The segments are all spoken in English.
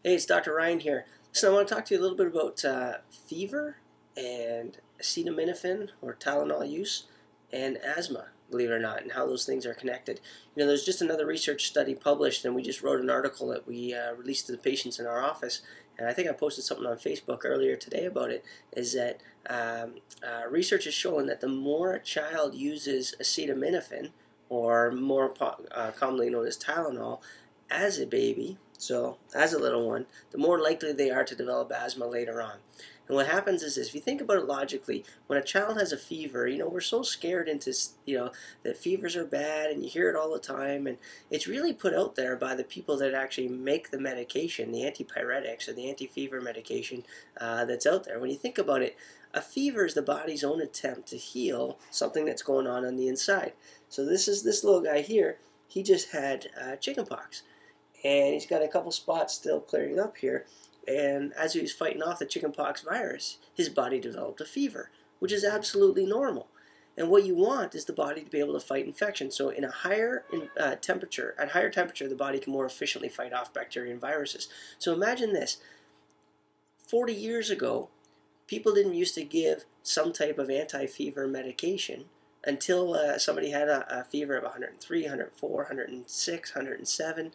Hey, it's Dr. Ryan here. So I want to talk to you a little bit about fever and acetaminophen or Tylenol use and asthma, believe it or not, and how those things are connected. You know, there's just another research study published, and we just wrote an article that we released to the patients in our office. And I think I posted something on Facebook earlier today about it, is that research is showing that the more a child uses acetaminophen, or more commonly known as Tylenol, as a baby, so as a little one, the more likely they are to develop asthma later on. And what happens is this: if you think about it logically, when a child has a fever, you know, we're so scared into, that fevers are bad, and you hear it all the time, and it's really put out there by the people that actually make the medication, the antipyretics or the anti-fever medication that's out there. When you think about it, a fever is the body's own attempt to heal something that's going on the inside. So this is this little guy here. He just had chickenpox, and he's got a couple spots still clearing up here. And as he was fighting off the chickenpox virus, his body developed a fever, which is absolutely normal. And what you want is the body to be able to fight infection. So in a higher temperature, at higher temperature, the body can more efficiently fight off bacteria and viruses. So imagine this: 40 years ago, people didn't used to give some type of anti-fever medication until somebody had a fever of 103, 104, 106, 107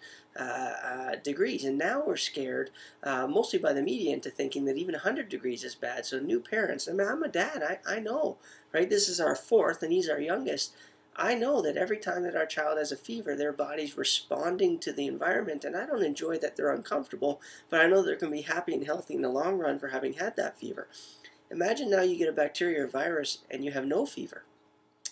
degrees. And now we're scared, mostly by the media, into thinking that even 100 degrees is bad. So new parents, I mean, I'm a dad, I know, right? This is our fourth, and he's our youngest. I know that every time that our child has a fever, their body's responding to the environment, and I don't enjoy that they're uncomfortable, but I know they're going to be happy and healthy in the long run for having had that fever. Imagine now you get a bacteria or virus and you have no fever.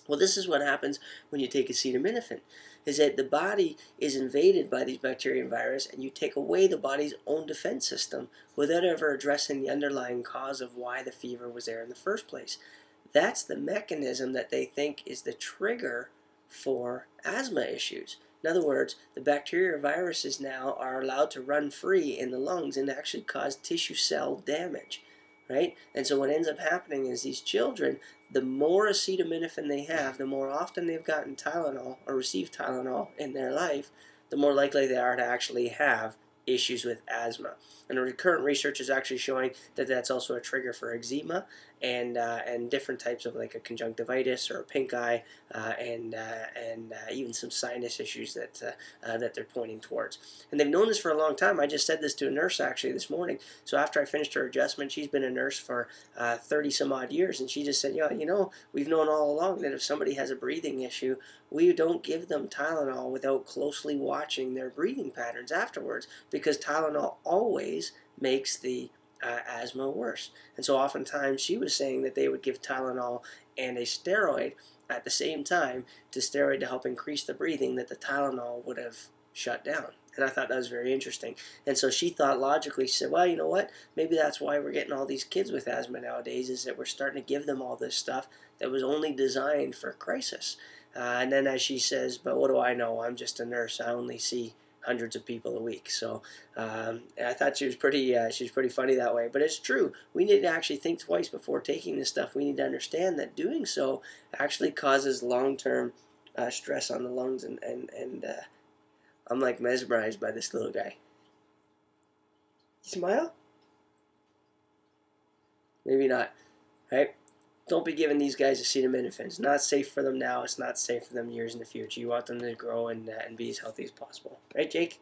Well, this is what happens when you take acetaminophen, is that the body is invaded by these bacteria and virus, and you take away the body's own defense system without ever addressing the underlying cause of why the fever was there in the first place. That's the mechanism that they think is the trigger for asthma issues. In other words, the bacteria or viruses now are allowed to run free in the lungs and actually cause tissue cell damage. Right? And so what ends up happening is these children, the more acetaminophen they have, the more often they've gotten Tylenol or received Tylenol in their life, the more likely they are to actually have issues with asthma. And the current research is actually showing that that's also a trigger for eczema and different types of, like, a conjunctivitis or a pink eye and even some sinus issues that they're pointing towards. And they've known this for a long time. I just said this to a nurse actually this morning. So after I finished her adjustment, she's been a nurse for 30 some odd years, and she just said, yeah, you know, we've known all along that if somebody has a breathing issue, we don't give them Tylenol without closely watching their breathing patterns afterwards, because Tylenol always makes the asthma worse. And so oftentimes she was saying that they would give Tylenol and a steroid at the same time, to steroid to help increase the breathing that the Tylenol would have shut down. And I thought that was very interesting. And so she thought logically, she said, well, you know what, maybe that's why we're getting all these kids with asthma nowadays, is that we're starting to give them all this stuff that was only designed for crisis. And then as she says, but what do I know? I'm just a nurse. I only see hundreds of people a week. So I thought she was pretty funny that way. But it's true. We need to actually think twice before taking this stuff. We need to understand that doing so actually causes long-term stress on the lungs. And I'm like mesmerized by this little guy. You smile? Maybe not. Right? Don't be giving these guys acetaminophen. It's not safe for them now. It's not safe for them years in the future. You want them to grow and be as healthy as possible. Right, Jake?